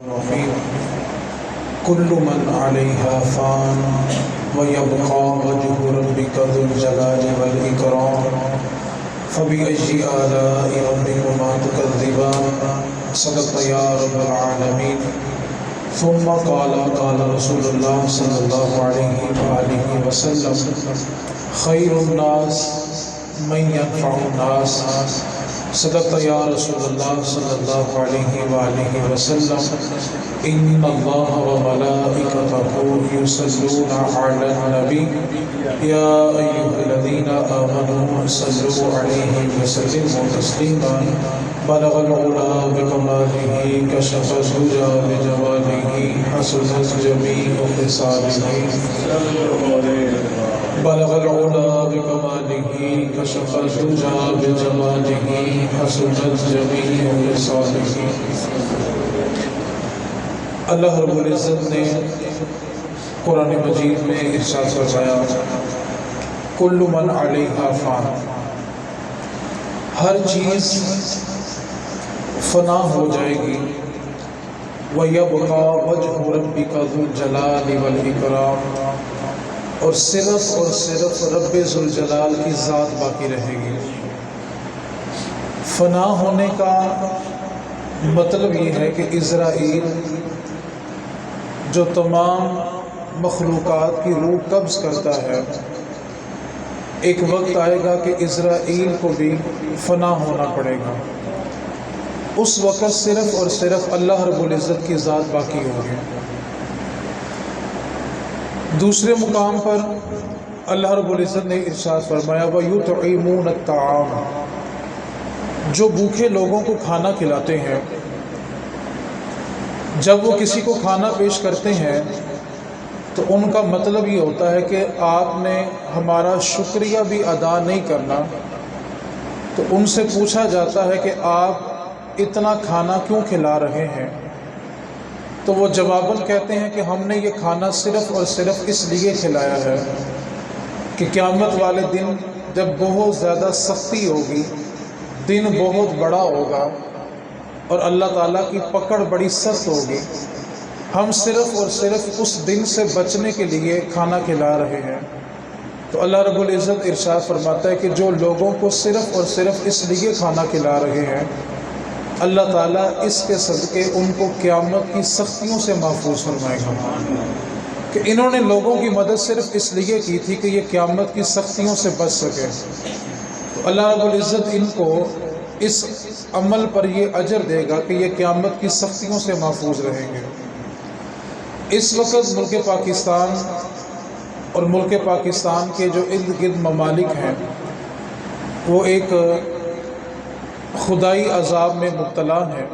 الرحيم كل من عليها فان ويبقى وجه ربك ذو الجلال والإكرام فبأي آلاء ربكما تكذبان صدق يا رب العالمين ثم قال رسول الله صلى الله عليه وآله وسلم خير الناس من ينفع الناس صدق یا رسول اللہ صلی اللہ علیہ وآلہ وسلم ان اللہ وملائکتہ یصلون علی النبی یا ایہا الذین آمنوا صلوا علیہ وسلموا تسلیما بلغ العلا بکمالہ کشف الدجی بجمالہ حسنت جمیع خصالہ بلغ العلا بکمالہ کشف الدجی بجمالہ حسنت جمیع خصالہ۔ اللہ رب العزت نے قرآن مجید میں ارشاد فرمایا کل من علیہا فان، ہر چیز فنا ہو جائے گی، وَيَبْقَى وَجْهُ رَبِّكَ ذُو الْجَلَالِ وَالْإِكْرَامِ، اور صرف رب ذوالجلال کی ذات باقی رہے گی۔ فنا ہونے کا مطلب یہ ہے کہ اسرائیل جو تمام مخلوقات کی روح قبض کرتا ہے، ایک وقت آئے گا کہ اسرائیل کو بھی فنا ہونا پڑے گا۔ اس وقت صرف اور صرف اللہ رب العزت کی ذات باقی ہوگی۔ دوسرے مقام پر اللہ رب العزت نے ارشاد فرمایا وَيُطْعِمُونَ الطَّعَامَ، جو بھوکے لوگوں کو کھانا کھلاتے ہیں۔ جب وہ کسی کو کھانا پیش کرتے ہیں تو ان کا مطلب یہ ہوتا ہے کہ آپ نے ہمارا شکریہ بھی ادا نہیں کرنا، تو ان سے پوچھا جاتا ہے کہ آپ اتنا کھانا کیوں کھلا رہے ہیں؟ تو وہ جواباً کہتے ہیں کہ ہم نے یہ کھانا صرف اور صرف اس لیے کھلایا ہے کہ قیامت والے دن جب بہت زیادہ سختی ہوگی، دن بہت بڑا ہوگا اور اللہ تعالیٰ کی پکڑ بڑی سخت ہوگی، ہم صرف اور صرف اس دن سے بچنے کے لیے کھانا کھلا رہے ہیں۔ تو اللہ رب العزت ارشاد فرماتا ہے کہ جو لوگوں کو صرف اور صرف اس لیے کھانا کھلا رہے ہیں، اللہ تعالیٰ اس کے صدقے ان کو قیامت کی سختیوں سے محفوظ فرمائے گا، کہ انہوں نے لوگوں کی مدد صرف اس لیے کی تھی کہ یہ قیامت کی سختیوں سے بچ سکے۔ تو اللہ رب العزت ان کو اس عمل پر یہ اجر دے گا کہ یہ قیامت کی سختیوں سے محفوظ رہیں گے۔ اس وقت ملک پاکستان اور ملک پاکستان کے جو ارد گرد ممالک ہیں وہ ایک خدائی عذاب میں مبتلا ہیں۔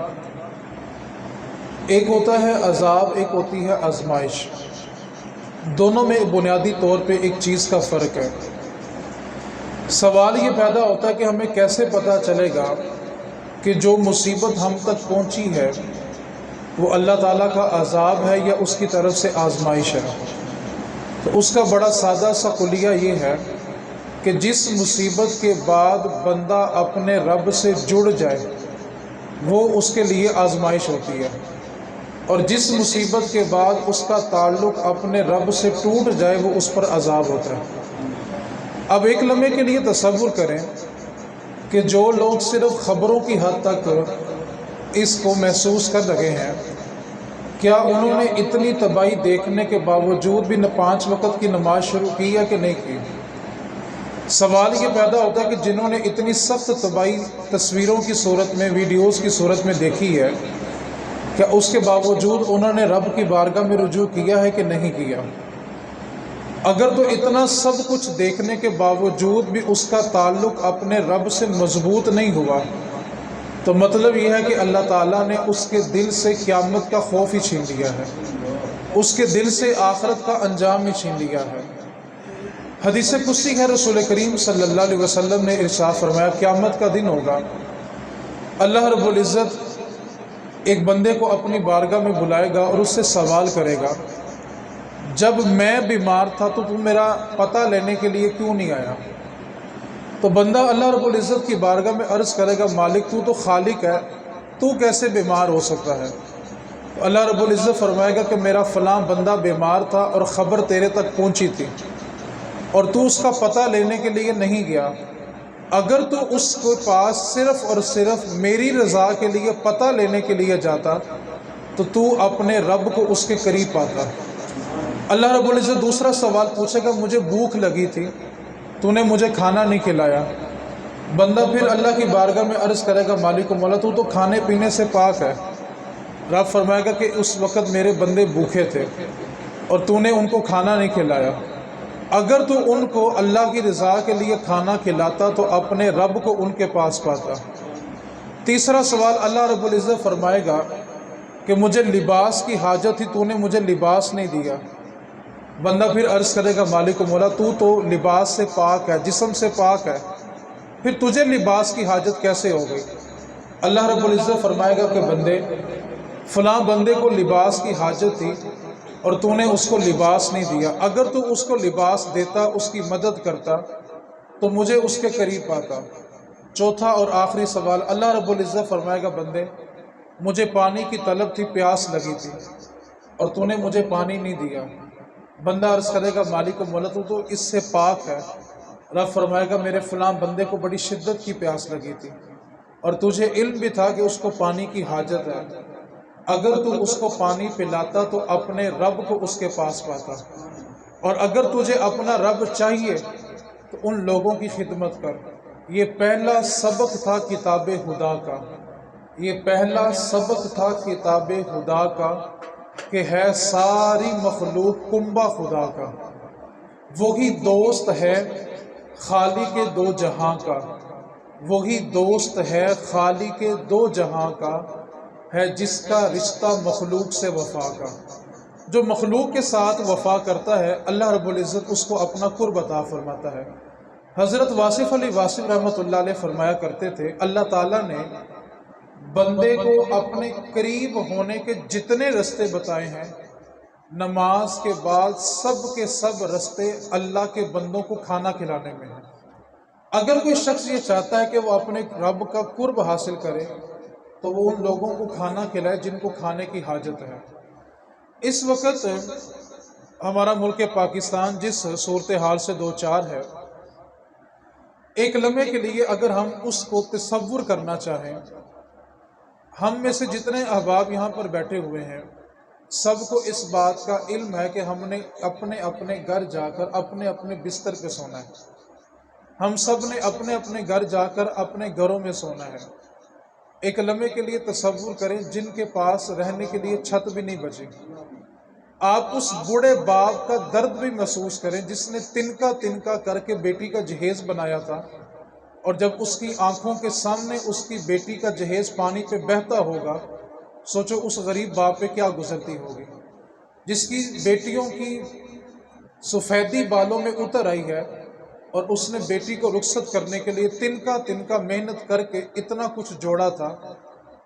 ایک ہوتا ہے عذاب، ایک ہوتی ہے آزمائش۔ دونوں میں بنیادی طور پہ ایک چیز کا فرق ہے۔ سوال یہ پیدا ہوتا ہے کہ ہمیں کیسے پتہ چلے گا کہ جو مصیبت ہم تک پہنچی ہے وہ اللہ تعالیٰ کا عذاب ہے یا اس کی طرف سے آزمائش ہے؟ تو اس کا بڑا سادہ سا کلیہ یہ ہے کہ جس مصیبت کے بعد بندہ اپنے رب سے جڑ جائے وہ اس کے لیے آزمائش ہوتی ہے، اور جس مصیبت کے بعد اس کا تعلق اپنے رب سے ٹوٹ جائے وہ اس پر عذاب ہوتا ہے۔ اب ایک لمحے کے لیے تصور کریں کہ جو لوگ صرف خبروں کی حد تک اس کو محسوس کر رہے ہیں، کیا انہوں نے اتنی تباہی دیکھنے کے باوجود بھی 5 وقت کی نماز شروع کی ہے کہ نہیں کی؟ سوال یہ پیدا ہوتا ہے کہ جنہوں نے اتنی سخت تباہی تصویروں کی صورت میں، ویڈیوز کی صورت میں دیکھی ہے، کیا اس کے باوجود انہوں نے رب کی بارگاہ میں رجوع کیا ہے کہ نہیں کیا؟ اگر تو اتنا سب کچھ دیکھنے کے باوجود بھی اس کا تعلق اپنے رب سے مضبوط نہیں ہوا تو مطلب یہ ہے کہ اللہ تعالیٰ نے اس کے دل سے قیامت کا خوف ہی چھین لیا ہے، اس کے دل سے آخرت کا انجام ہی چھین لیا ہے۔ حدیث قدسی ہے، رسول کریم صلی اللہ علیہ وسلم نے ارشاد فرمایا قیامت کا دن ہوگا، اللہ رب العزت ایک بندے کو اپنی بارگاہ میں بلائے گا اور اس سے سوال کرے گا جب میں بیمار تھا تو تم میرا پتہ لینے کے لیے کیوں نہیں آیا؟ تو بندہ اللہ رب العزت کی بارگاہ میں عرض کرے گا مالک تو خالق ہے، تو کیسے بیمار ہو سکتا ہے؟ اللہ رب العزت فرمائے گا کہ میرا فلاں بندہ بیمار تھا اور خبر تیرے تک پہنچی تھی اور تو اس کا پتہ لینے کے لیے نہیں گیا، اگر تو اس کے پاس صرف اور صرف میری رضا کے لیے پتہ لینے کے لیے جاتا تو اپنے رب کو اس کے قریب پاتا۔ اللہ رب العزت دوسرا سوال پوچھے گا، مجھے بھوک لگی تھی، تو نے مجھے کھانا نہیں کھلایا۔ بندہ پھر اللہ کی بارگاہ میں عرض کرے گا، مالک و مولا تو کھانے پینے سے پاک ہے۔ رب فرمائے گا کہ اس وقت میرے بندے بھوکے تھے اور تو نے ان کو کھانا نہیں کھلایا، اگر تو ان کو اللہ کی رضا کے لیے کھانا کھلاتا تو اپنے رب کو ان کے پاس پاتا۔ تیسرا سوال اللہ رب العزت فرمائے گا کہ مجھے لباس کی حاجت تھی، تو نے مجھے لباس نہیں دیا۔ بندہ پھر عرض کرے گا، مالک و مولا تو لباس سے پاک ہے، جسم سے پاک ہے، پھر تجھے لباس کی حاجت کیسے ہو گئی؟ اللہ رب العزت فرمائے گا کہ بندے، فلاں بندے کو لباس کی حاجت تھی اور تو نے اس کو لباس نہیں دیا، اگر تو اس کو لباس دیتا، اس کی مدد کرتا تو مجھے اس کے قریب پاتا۔ چوتھا اور آخری سوال اللہ رب العزت فرمائے گا، بندے مجھے پانی کی طلب تھی، پیاس لگی تھی اور تو نے مجھے پانی نہیں دیا۔ بندہ عرض کرے گا، مالک و مولا تو اس سے پاک ہے۔ رب فرمائے گا، میرے فلاں بندے کو بڑی شدت کی پیاس لگی تھی اور تجھے علم بھی تھا کہ اس کو پانی کی حاجت ہے، اگر تو اس کو پانی پلاتا تو اپنے رب کو اس کے پاس پاتا، اور اگر تجھے اپنا رب چاہیے تو ان لوگوں کی خدمت کر۔ یہ پہلا سبق تھا کتاب خدا کا، یہ پہلا سبق تھا کتاب خدا کا کہ ہے ساری مخلوق کنبہ خدا کا، وہی دوست ہے خالق دو جہاں کا، وہی دوست ہے خالق دو جہاں کا، ہے جس کا رشتہ مخلوق سے وفا کا۔ جو مخلوق کے ساتھ وفا کرتا ہے اللہ رب العزت اس کو اپنا قرب عطا فرماتا ہے۔ حضرت واصف علی واصف رحمۃ اللہ علیہ فرمایا کرتے تھے، اللہ تعالیٰ نے بندے کو اپنے قریب ہونے کے جتنے رستے بتائے ہیں، نماز کے بعد سب کے سب رستے اللہ کے بندوں کو کھانا کھلانے میں ہیں۔ اگر کوئی شخص یہ چاہتا ہے کہ وہ اپنے رب کا قرب حاصل کرے تو وہ ان لوگوں کو کھانا کھلائے جن کو کھانے کی حاجت ہے۔ اس وقت ہمارا ملک پاکستان جس صورتحال سے دوچار ہے، ایک لمحے کے لیے اگر ہم اس کو تصور کرنا چاہیں، ہم میں سے جتنے احباب یہاں پر بیٹھے ہوئے ہیں سب کو اس بات کا علم ہے کہ ہم نے اپنے اپنے گھر جا کر اپنے اپنے بستر پہ سونا ہے، ہم سب نے اپنے اپنے گھر جا کر اپنے گھروں میں سونا ہے۔ ایک لمحے کے لیے تصور کریں جن کے پاس رہنے کے لیے چھت بھی نہیں بچی۔ آپ اس بوڑھے باپ کا درد بھی محسوس کریں جس نے تنکا تنکا کر کے بیٹی کا جہیز بنایا تھا، اور جب اس کی آنکھوں کے سامنے اس کی بیٹی کا جہیز پانی پہ بہتا ہوگا، سوچو اس غریب باپ پہ کیا گزرتی ہوگی، جس کی بیٹیوں کی سفیدی بالوں میں اتر آئی ہے اور اس نے بیٹی کو رخصت کرنے کے لیے تنکا تنکا محنت کر کے اتنا کچھ جوڑا تھا،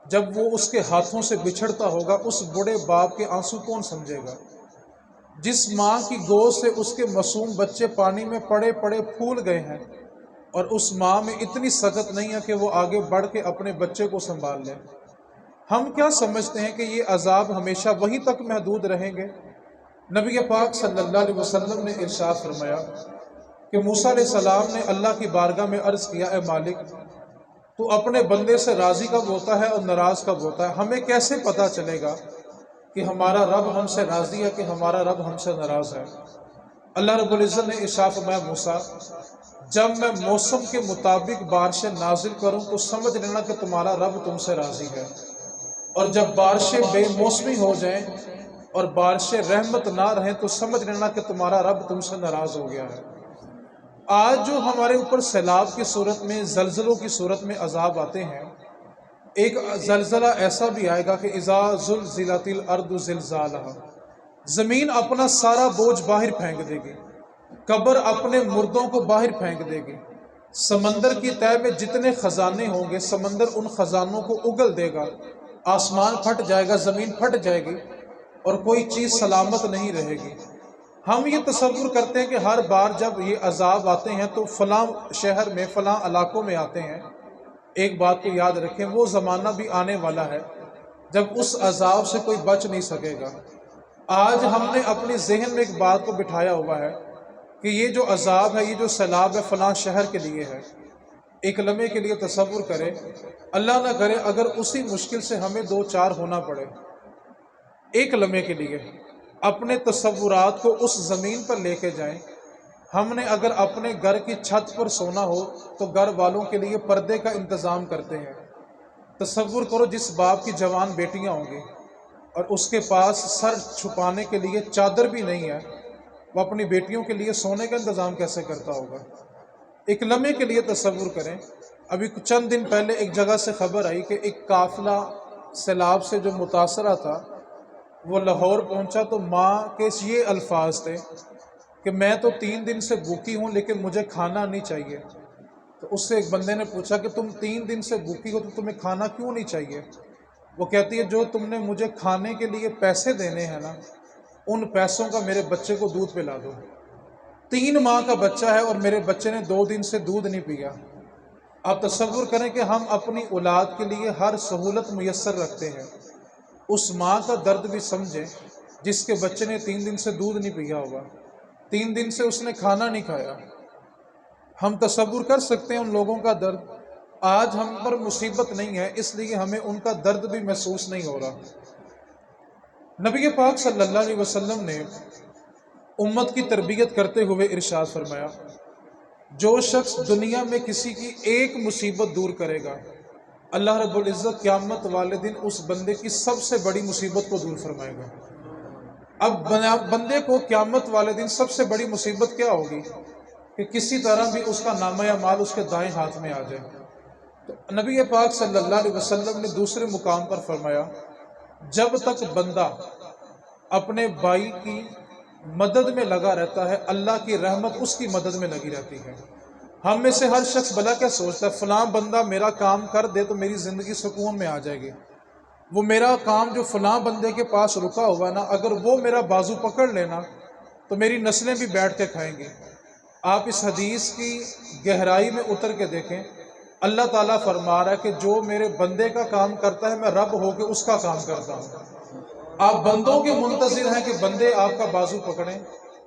جب وہ اس کے ہاتھوں سے بچھڑتا ہوگا اس بڑے باپ کے آنسو کون سمجھے گا؟ جس ماں کی گود سے اس کے معصوم بچے پانی میں پڑے پڑے پھول گئے ہیں اور اس ماں میں اتنی سخت نہیں ہے کہ وہ آگے بڑھ کے اپنے بچے کو سنبھال لے۔ ہم کیا سمجھتے ہیں کہ یہ عذاب ہمیشہ وہیں تک محدود رہیں گے؟ نبی پاک صلی اللہ علیہ وسلم نے ارشاد فرمایا کہ موسیٰ علیہ السلام نے اللہ کی بارگاہ میں عرض کیا، اے مالک تو اپنے بندے سے راضی کب ہوتا ہے اور ناراض کب ہوتا ہے؟ ہمیں کیسے پتہ چلے گا کہ ہمارا رب ہم سے راضی ہے کہ ہمارا رب ہم سے ناراض ہے؟ اللہ رب العزت نے ارشاد فرمایا، موسیٰ جب میں موسم کے مطابق بارشیں نازل کروں تو سمجھ لینا کہ تمہارا رب تم سے راضی ہے، اور جب بارشیں بے موسمی ہو جائیں اور بارشیں رحمت نہ رہیں تو سمجھ لینا کہ تمہارا رب تم سے ناراض ہو گیا ہے۔ آج جو ہمارے اوپر سیلاب کی صورت میں، زلزلوں کی صورت میں عذاب آتے ہیں، ایک زلزلہ ایسا بھی آئے گا کہ اذا زلزلت الارض زلزالہا، زمین اپنا سارا بوجھ باہر پھینک دے گی، قبر اپنے مردوں کو باہر پھینک دے گی، سمندر کی تہہ میں جتنے خزانے ہوں گے سمندر ان خزانوں کو اگل دے گا، آسمان پھٹ جائے گا، زمین پھٹ جائے گی اور کوئی چیز سلامت نہیں رہے گی۔ ہم یہ تصور کرتے ہیں کہ ہر بار جب یہ عذاب آتے ہیں تو فلاں شہر میں فلاں علاقوں میں آتے ہیں۔ ایک بات کو یاد رکھیں، وہ زمانہ بھی آنے والا ہے جب اس عذاب سے کوئی بچ نہیں سکے گا۔ آج ہم نے اپنے ذہن میں ایک بات کو بٹھایا ہوا ہے کہ یہ جو عذاب ہے، یہ جو سیلاب ہے، فلاں شہر کے لیے ہے۔ ایک لمحے کے لیے تصور کرے، اللہ نہ کرے اگر اسی مشکل سے ہمیں دو چار ہونا پڑے، ایک لمحے کے لیے اپنے تصورات کو اس زمین پر لے کے جائیں۔ ہم نے اگر اپنے گھر کی چھت پر سونا ہو تو گھر والوں کے لیے پردے کا انتظام کرتے ہیں۔ تصور کرو جس باپ کی جوان بیٹیاں ہوں گی اور اس کے پاس سر چھپانے کے لیے چادر بھی نہیں ہے، وہ اپنی بیٹیوں کے لیے سونے کا انتظام کیسے کرتا ہوگا؟ ایک لمحے کے لیے تصور کریں۔ ابھی چند دن پہلے ایک جگہ سے خبر آئی کہ ایک قافلہ سیلاب سے جو متاثرہ تھا وہ لاہور پہنچا تو ماں کے یہ الفاظ تھے کہ میں تو 3 دن سے بھوکی ہوں لیکن مجھے کھانا نہیں چاہیے۔ تو اس سے ایک بندے نے پوچھا کہ تم 3 دن سے بھوکی ہو تو تمہیں کھانا کیوں نہیں چاہیے؟ وہ کہتی ہے جو تم نے مجھے کھانے کے لیے پیسے دینے ہیں نا، ان پیسوں کا میرے بچے کو دودھ پلا دو۔ 3 ماہ کا بچہ ہے اور میرے بچے نے 2 دن سے دودھ نہیں پیا۔ آپ تصور کریں کہ ہم اپنی اولاد کے لیے ہر سہولت میسر رکھتے ہیں، اس ماں کا درد بھی سمجھیں جس کے بچے نے 3 دن سے دودھ نہیں پیا ہوگا، 3 دن سے اس نے کھانا نہیں کھایا۔ ہم تصور کر سکتے ہیں ان لوگوں کا درد۔ آج ہم پر مصیبت نہیں ہے اس لیے ہمیں ان کا درد بھی محسوس نہیں ہو رہا۔ نبی پاک صلی اللہ علیہ وسلم نے امت کی تربیت کرتے ہوئے ارشاد فرمایا، جو شخص دنیا میں کسی کی ایک مصیبت دور کرے گا، اللہ رب العزت قیامت والے دن اس بندے کی سب سے بڑی مصیبت کو دور فرمائے گا۔ اب بندے کو قیامت والے دن سب سے بڑی مصیبت کیا ہوگی کہ کسی طرح بھی اس کا نامہ اعمال اس کے دائیں ہاتھ میں آ جائے۔ تو نبی پاک صلی اللہ علیہ وسلم نے دوسرے مقام پر فرمایا، جب تک بندہ اپنے بھائی کی مدد میں لگا رہتا ہے اللہ کی رحمت اس کی مدد میں لگی رہتی ہے۔ ہم میں سے ہر شخص بھلا کیا سوچتا ہے، فلاں بندہ میرا کام کر دے تو میری زندگی سکون میں آ جائے گی۔ وہ میرا کام جو فلاں بندے کے پاس رکا ہوا نا، اگر وہ میرا بازو پکڑ لینا تو میری نسلیں بھی بیٹھ کے کھائیں گی۔ آپ اس حدیث کی گہرائی میں اتر کے دیکھیں، اللہ تعالیٰ فرما رہا ہے کہ جو میرے بندے کا کام کرتا ہے میں رب ہو کے اس کا کام کرتا ہوں۔ آپ بندوں کے منتظر ہیں کہ بندے آپ کا بازو پکڑیں،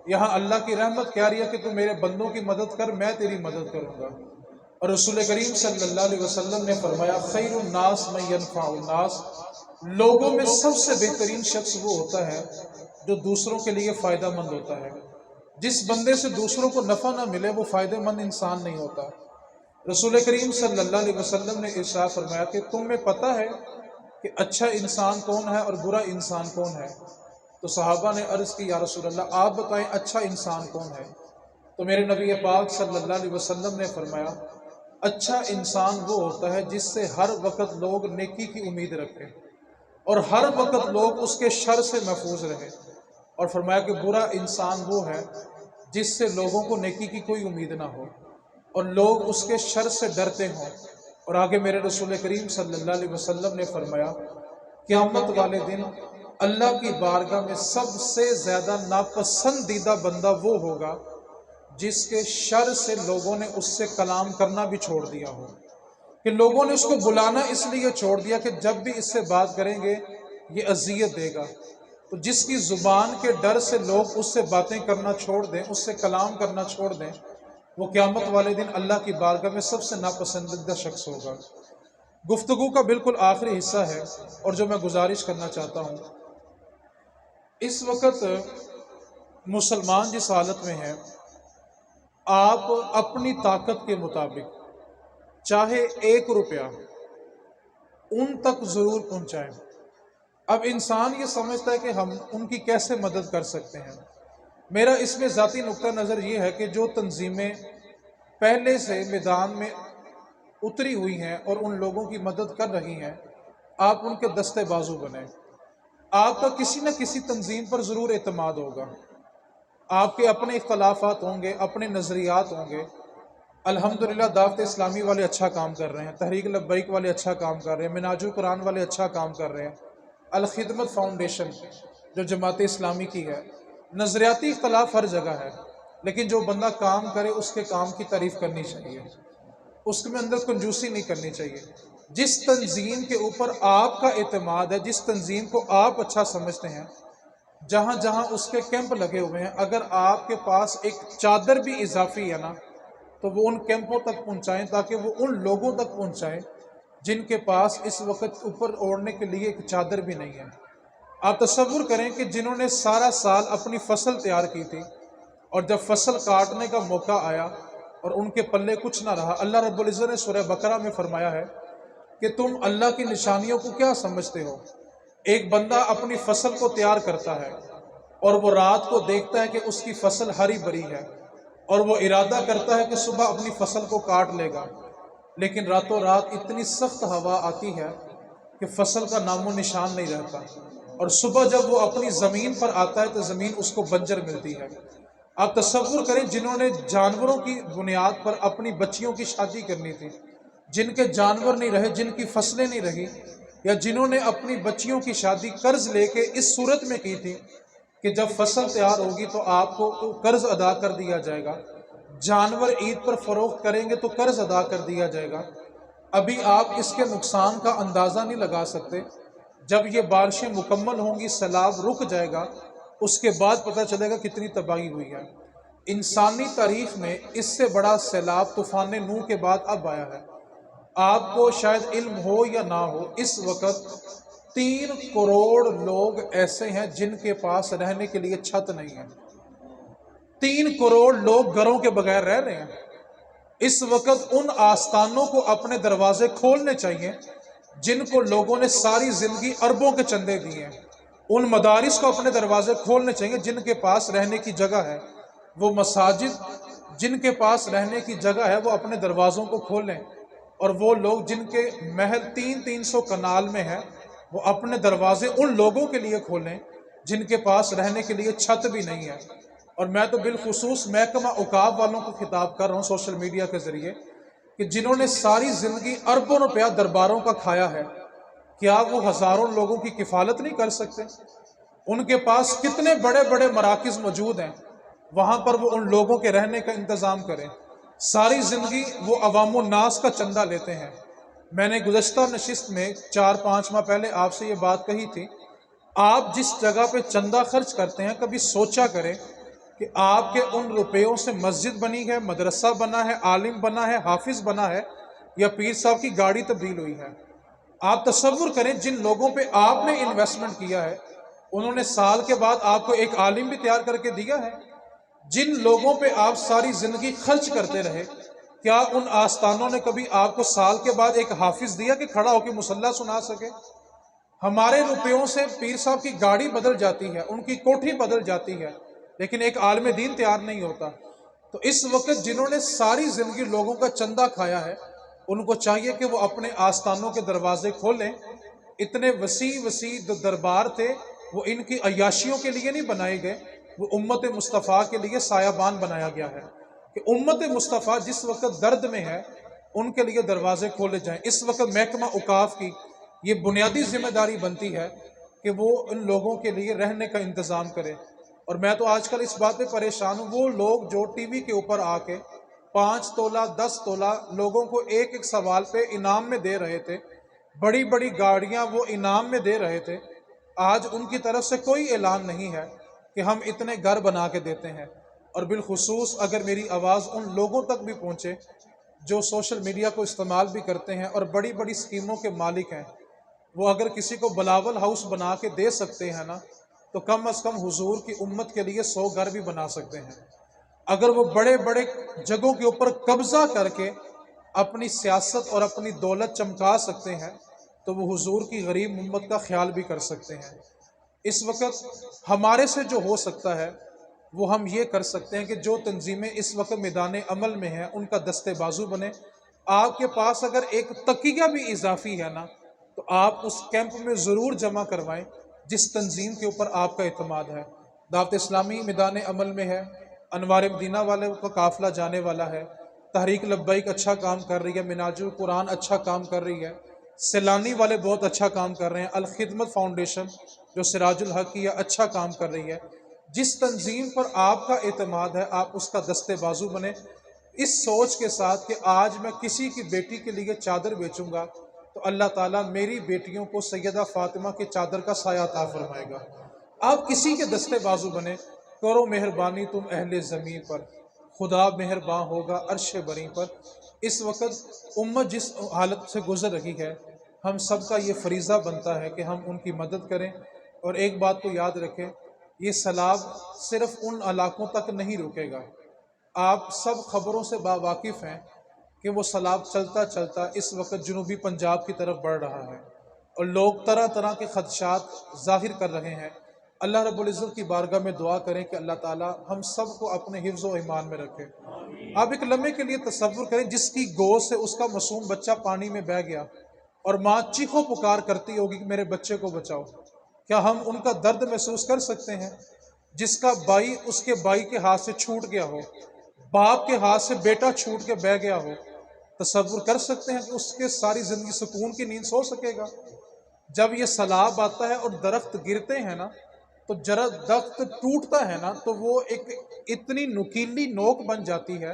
یہاں اللہ کی رحمت کہہ رہی ہے کہ تو میرے بندوں کی مدد کر، میں تیری مدد کروں گا۔ اور رسول کریم صلی اللہ علیہ وسلم نے فرمایا، خیر الناس من ینفع الناس، لوگوں میں سب سے بہترین شخص وہ ہوتا ہے جو دوسروں کے لیے فائدہ مند ہوتا ہے۔ جس بندے سے دوسروں کو نفع نہ ملے وہ فائدہ مند انسان نہیں ہوتا۔ رسول کریم صلی اللہ علیہ وسلم نے ارشاد فرمایا کہ تمہیں پتہ ہے کہ اچھا انسان کون ہے اور برا انسان کون ہے؟ تو صحابہ نے عرض کی، یا رسول اللہ آپ بتائیں اچھا انسان کون ہے؟ تو میرے نبی پاک صلی اللہ علیہ وسلم نے فرمایا، اچھا انسان وہ ہوتا ہے جس سے ہر وقت لوگ نیکی کی امید رکھیں اور ہر وقت لوگ اس کے شر سے محفوظ رہیں۔ اور فرمایا کہ برا انسان وہ ہے جس سے لوگوں کو نیکی کی کوئی امید نہ ہو اور لوگ اس کے شر سے ڈرتے ہوں۔ اور آگے میرے رسول کریم صلی اللہ علیہ وسلم نے فرمایا، قیامت والے دن اللہ کی بارگاہ میں سب سے زیادہ ناپسندیدہ بندہ وہ ہوگا جس کے شر سے لوگوں نے اس سے کلام کرنا بھی چھوڑ دیا ہو، کہ لوگوں نے اس کو بلانا اس لیے چھوڑ دیا کہ جب بھی اس سے بات کریں گے یہ اذیت دے گا۔ تو جس کی زبان کے ڈر سے لوگ اس سے باتیں کرنا چھوڑ دیں، اس سے کلام کرنا چھوڑ دیں، وہ قیامت والے دن اللہ کی بارگاہ میں سب سے ناپسندیدہ شخص ہوگا۔ گفتگو کا بالکل آخری حصہ ہے اور جو میں گزارش کرنا چاہتا ہوں، اس وقت مسلمان جس حالت میں ہیں، آپ اپنی طاقت کے مطابق چاہے 1 روپیہ ان تک ضرور پہنچائیں۔ اب انسان یہ سمجھتا ہے کہ ہم ان کی کیسے مدد کر سکتے ہیں۔ میرا اس میں ذاتی نقطہ نظر یہ ہے کہ جو تنظیمیں پہلے سے میدان میں اتری ہوئی ہیں اور ان لوگوں کی مدد کر رہی ہیں، آپ ان کے دستے بازو بنیں۔ آپ کا کسی نہ کسی تنظیم پر ضرور اعتماد ہوگا، آپ کے اپنے اختلافات ہوں گے، اپنے نظریات ہوں گے۔ الحمدللہ دعوت اسلامی والے اچھا کام کر رہے ہیں، تحریک لبیک والے اچھا کام کر رہے ہیں، منہاج القرآن والے اچھا کام کر رہے ہیں، الخدمت فاؤنڈیشن جو جماعت اسلامی کی ہے۔ نظریاتی اختلاف ہر جگہ ہے، لیکن جو بندہ کام کرے اس کے کام کی تعریف کرنی چاہیے، اس میں اندر کنجوسی نہیں کرنی چاہیے۔ جس تنظیم کے اوپر آپ کا اعتماد ہے، جس تنظیم کو آپ اچھا سمجھتے ہیں، جہاں جہاں اس کے کیمپ لگے ہوئے ہیں، اگر آپ کے پاس ایک چادر بھی اضافی ہے نا، تو وہ ان کیمپوں تک پہنچائیں، تاکہ وہ ان لوگوں تک پہنچائیں جن کے پاس اس وقت اوپر اوڑھنے کے لیے ایک چادر بھی نہیں ہے۔ آپ تصور کریں کہ جنہوں نے سارا سال اپنی فصل تیار کی تھی، اور جب فصل کاٹنے کا موقع آیا اور ان کے پلے کچھ نہ رہا، اللہ رب العزت نے سورہ بقرہ میں فرمایا ہے کہ تم اللہ کی نشانیوں کو کیا سمجھتے ہو؟ ایک بندہ اپنی فصل کو تیار کرتا ہے اور وہ رات کو دیکھتا ہے کہ اس کی فصل ہری بھری ہے، اور وہ ارادہ کرتا ہے کہ صبح اپنی فصل کو کاٹ لے گا، لیکن راتوں رات اتنی سخت ہوا آتی ہے کہ فصل کا نام و نشان نہیں رہتا، اور صبح جب وہ اپنی زمین پر آتا ہے تو زمین اس کو بنجر ملتی ہے۔ آپ تصور کریں، جنہوں نے جانوروں کی بنیاد پر اپنی بچیوں کی شادی کرنی تھی، جن کے جانور نہیں رہے، جن کی فصلیں نہیں رہی، یا جنہوں نے اپنی بچیوں کی شادی قرض لے کے اس صورت میں کی تھی کہ جب فصل تیار ہوگی تو آپ کو قرض ادا کر دیا جائے گا، جانور عید پر فروخت کریں گے تو قرض ادا کر دیا جائے گا، ابھی آپ اس کے نقصان کا اندازہ نہیں لگا سکتے۔ جب یہ بارشیں مکمل ہوں گی، سیلاب رک جائے گا، اس کے بعد پتہ چلے گا کتنی تباہی ہوئی ہے۔ انسانی تاریخ میں اس سے بڑا سیلاب طوفان نوح کے بعد اب آیا ہے۔ آپ کو شاید علم ہو یا نہ ہو، اس وقت 3 کروڑ لوگ ایسے ہیں جن کے پاس رہنے کے لیے چھت نہیں ہے۔ 3 کروڑ لوگ گھروں کے بغیر رہ رہے ہیں۔ اس وقت ان آستانوں کو اپنے دروازے کھولنے چاہیے جن کو لوگوں نے ساری زندگی اربوں کے چندے دیے ہیں۔ ان مدارس کو اپنے دروازے کھولنے چاہیے جن کے پاس رہنے کی جگہ ہے۔ وہ مساجد جن کے پاس رہنے کی جگہ ہے وہ اپنے دروازوں کو کھولیں، اور وہ لوگ جن کے محل 300 کنال میں ہے وہ اپنے دروازے ان لوگوں کے لیے کھولیں جن کے پاس رہنے کے لیے چھت بھی نہیں ہے۔ اور میں تو بالخصوص محکمہ اوقاف والوں کو خطاب کر رہا ہوں سوشل میڈیا کے ذریعے، کہ جنہوں نے ساری زندگی اربوں روپیہ درباروں کا کھایا ہے، کیا وہ ہزاروں لوگوں کی کفالت نہیں کر سکتے؟ ان کے پاس کتنے بڑے بڑے مراکز موجود ہیں، وہاں پر وہ ان لوگوں کے رہنے کا انتظام کریں۔ ساری زندگی وہ عوام الناس کا چندہ لیتے ہیں۔ میں نے گزشتہ نشست میں 4-5 ماہ پہلے آپ سے یہ بات کہی تھی، آپ جس جگہ پہ چندہ خرچ کرتے ہیں کبھی سوچا کریں کہ آپ کے ان روپیوں سے مسجد بنی ہے، مدرسہ بنا ہے، عالم بنا ہے، حافظ بنا ہے، یا پیر صاحب کی گاڑی تبدیل ہوئی ہے۔ آپ تصور کریں، جن لوگوں پہ آپ نے انویسٹمنٹ کیا ہے انہوں نے سال کے بعد آپ کو ایک عالم بھی تیار کر کے دیا ہے۔ جن لوگوں پہ آپ ساری زندگی خرچ کرتے رہے، کیا ان آستانوں نے کبھی آپ کو سال کے بعد ایک حافظ دیا کہ کھڑا ہو کے مصلی سنا سکے؟ ہمارے روپیوں سے پیر صاحب کی گاڑی بدل جاتی ہے، ان کی کوٹھی بدل جاتی ہے، لیکن ایک عالم دین تیار نہیں ہوتا۔ تو اس وقت جنہوں نے ساری زندگی لوگوں کا چندہ کھایا ہے، ان کو چاہیے کہ وہ اپنے آستانوں کے دروازے کھولیں۔ اتنے وسیع وسیع جو دربار تھے وہ ان کی عیاشیوں کے لیے نہیں بنائے گئے، وہ امت مصطفیٰ کے لیے سایہ بان بنایا گیا ہے کہ امت مصطفیٰ جس وقت درد میں ہے ان کے لیے دروازے کھولے جائیں۔ اس وقت محکمہ اوقاف کی یہ بنیادی ذمہ داری بنتی ہے کہ وہ ان لوگوں کے لیے رہنے کا انتظام کرے۔ اور میں تو آج کل اس بات پہ پریشان ہوں، وہ لوگ جو ٹی وی کے اوپر آ کے 5 تولہ 10 تولہ لوگوں کو ایک ایک سوال پہ انعام میں دے رہے تھے، بڑی بڑی گاڑیاں وہ انعام میں دے رہے تھے، آج ان کی طرف سے کوئی اعلان نہیں ہے کہ ہم اتنے گھر بنا کے دیتے ہیں۔ اور بالخصوص اگر میری آواز ان لوگوں تک بھی پہنچے جو سوشل میڈیا کو استعمال بھی کرتے ہیں اور بڑی بڑی اسکیموں کے مالک ہیں، وہ اگر کسی کو بلاول ہاؤس بنا کے دے سکتے ہیں نا، تو کم از کم حضور کی امت کے لیے 100 گھر بھی بنا سکتے ہیں۔ اگر وہ بڑے بڑے جگہوں کے اوپر قبضہ کر کے اپنی سیاست اور اپنی دولت چمکا سکتے ہیں تو وہ حضور کی غریب امت کا خیال بھی کر سکتے ہیں۔ اس وقت ہمارے سے جو ہو سکتا ہے وہ ہم یہ کر سکتے ہیں کہ جو تنظیمیں اس وقت میدان عمل میں ہیں ان کا دستے بازو بنے۔ آپ کے پاس اگر ایک تقیہ بھی اضافی ہے نا تو آپ اس کیمپ میں ضرور جمع کروائیں جس تنظیم کے اوپر آپ کا اعتماد ہے۔ دعوت اسلامی میدان عمل میں ہے، انوار مدینہ والے کا قافلہ جانے والا ہے، تحریک لبیک اچھا کام کر رہی ہے، مناج القرآن اچھا کام کر رہی ہے، سیلانی والے بہت اچھا کام کر رہے ہیں، الخدمت فاؤنڈیشن جو سراج الحق کی ہے اچھا کام کر رہی ہے۔ جس تنظیم پر آپ کا اعتماد ہے آپ اس کا دستے بازو بنے، اس سوچ کے ساتھ کہ آج میں کسی کی بیٹی کے لیے چادر بیچوں گا تو تو اللہ تعالیٰ میری بیٹیوں کو سیدہ فاطمہ کے چادر کا سایہ عطا فرمائے گا۔ آپ کسی کے دستے بازو بنے، کرو مہربانی تم اہل زمین پر، خدا مہربان ہوگا عرش بری پر۔ اس وقت امت جس حالت سے گزر رہی ہے، ہم سب کا یہ فریضہ بنتا ہے کہ ہم ان کی مدد کریں۔ اور ایک بات کو یاد رکھیں، یہ سیلاب صرف ان علاقوں تک نہیں رکے گا۔ آپ سب خبروں سے باواقف ہیں کہ وہ سیلاب چلتا چلتا اس وقت جنوبی پنجاب کی طرف بڑھ رہا ہے، اور لوگ طرح طرح کے خدشات ظاہر کر رہے ہیں۔ اللہ رب العزت کی بارگاہ میں دعا کریں کہ اللہ تعالیٰ ہم سب کو اپنے حفظ و ایمان میں رکھے۔ آپ ایک لمحے کے لیے تصور کریں، جس کی گود سے اس کا معصوم بچہ پانی میں بہہ گیا اور ماں چیخو پکار کرتی ہوگی کہ میرے بچے کو بچاؤ، کیا ہم ان کا درد محسوس کر سکتے ہیں؟ جس کا بھائی اس کے بھائی کے ہاتھ سے چھوٹ گیا ہو، باپ کے ہاتھ سے بیٹا چھوٹ کے بہہ گیا ہو، تصور کر سکتے ہیں کہ اس کے ساری زندگی سکون کی نیند سو سکے گا؟ جب یہ سیلاب آتا ہے اور درخت گرتے ہیں نا، تو جرا درخت ٹوٹتا ہے نا، تو وہ ایک اتنی نکیلی نوک بن جاتی ہے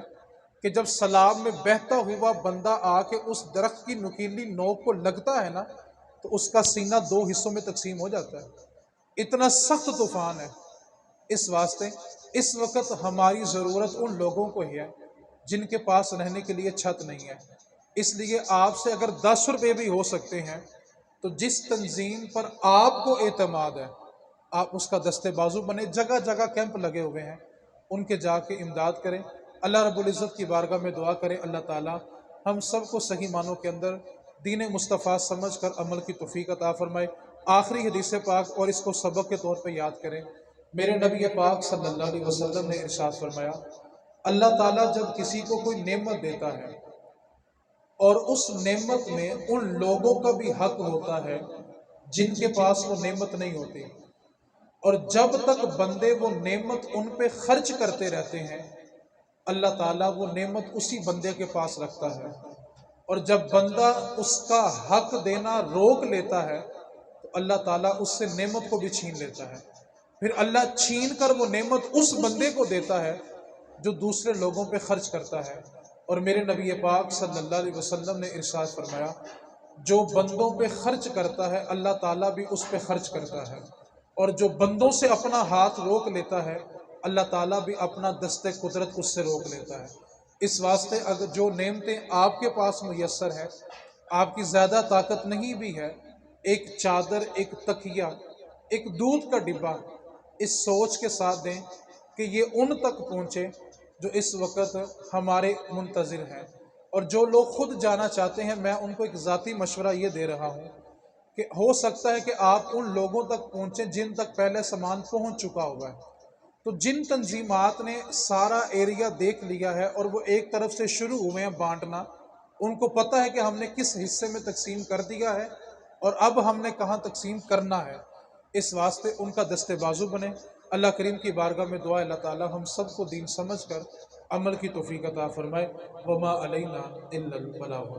کہ جب سیلاب میں بہتا ہوا بندہ آ کے اس درخت کی نکیلی نوک کو لگتا ہے نا، تو اس کا سینہ دو حصوں میں تقسیم ہو جاتا ہے۔ اتنا سخت طوفان ہے۔ اس واسطے اس وقت ہماری ضرورت ان لوگوں کو ہی ہے جن کے پاس رہنے کے لیے چھت نہیں ہے۔ اس لیے آپ سے اگر 10 روپے بھی ہو سکتے ہیں تو جس تنظیم پر آپ کو اعتماد ہے، آپ اس کا دستے بازو بنے۔ جگہ جگہ کیمپ لگے ہوئے ہیں، ان کے جا کے امداد کریں۔ اللہ رب العزت کی بارگاہ میں دعا کریں، اللہ تعالیٰ ہم سب کو صحیح معنوں کے اندر دین مصطفیٰ سمجھ کر عمل کی توفیق عطا فرمائے۔ آخری حدیث پاک اور اس کو سبق کے طور پہ یاد کریں۔ میرے نبی پاک صلی اللہ علیہ وسلم نے ارشاد فرمایا، اللہ تعالیٰ جب کسی کو کوئی نعمت دیتا ہے اور اس نعمت میں ان لوگوں کا بھی حق ہوتا ہے جن کے پاس وہ نعمت نہیں ہوتی، اور جب تک بندے وہ نعمت ان پہ خرچ کرتے رہتے ہیں، اللہ تعالیٰ وہ نعمت اسی بندے کے پاس رکھتا ہے، اور جب بندہ اس کا حق دینا روک لیتا ہے تو اللہ تعالیٰ اس سے نعمت کو بھی چھین لیتا ہے۔ پھر اللہ چھین کر وہ نعمت اس بندے کو دیتا ہے جو دوسرے لوگوں پہ خرچ کرتا ہے۔ اور میرے نبی پاک صلی اللہ علیہ وسلم نے ارشاد فرمایا، جو بندوں پہ خرچ کرتا ہے اللہ تعالیٰ بھی اس پہ خرچ کرتا ہے، اور جو بندوں سے اپنا ہاتھ روک لیتا ہے اللہ تعالیٰ بھی اپنا دست قدرت اس سے روک لیتا ہے۔ اس واسطے اگر جو نعمتیں آپ کے پاس میسر ہیں، آپ کی زیادہ طاقت نہیں بھی ہے، ایک چادر، ایک تکیہ، ایک دودھ کا ڈبہ، اس سوچ کے ساتھ دیں کہ یہ ان تک پہنچے جو اس وقت ہمارے منتظر ہیں۔ اور جو لوگ خود جانا چاہتے ہیں، میں ان کو ایک ذاتی مشورہ یہ دے رہا ہوں کہ ہو سکتا ہے کہ آپ ان لوگوں تک پہنچیں جن تک پہلے سامان پہنچ چکا ہوا ہے۔ تو جن تنظیمات نے سارا ایریا دیکھ لیا ہے اور وہ ایک طرف سے شروع ہوئے ہیں بانٹنا، ان کو پتہ ہے کہ ہم نے کس حصے میں تقسیم کر دیا ہے اور اب ہم نے کہاں تقسیم کرنا ہے۔ اس واسطے ان کا دستے بازو بنے۔ اللہ کریم کی بارگاہ میں دعا، اللہ تعالیٰ ہم سب کو دین سمجھ کر عمل کی توفیق عطا فرمائے۔ وما علینا الا البلاغ۔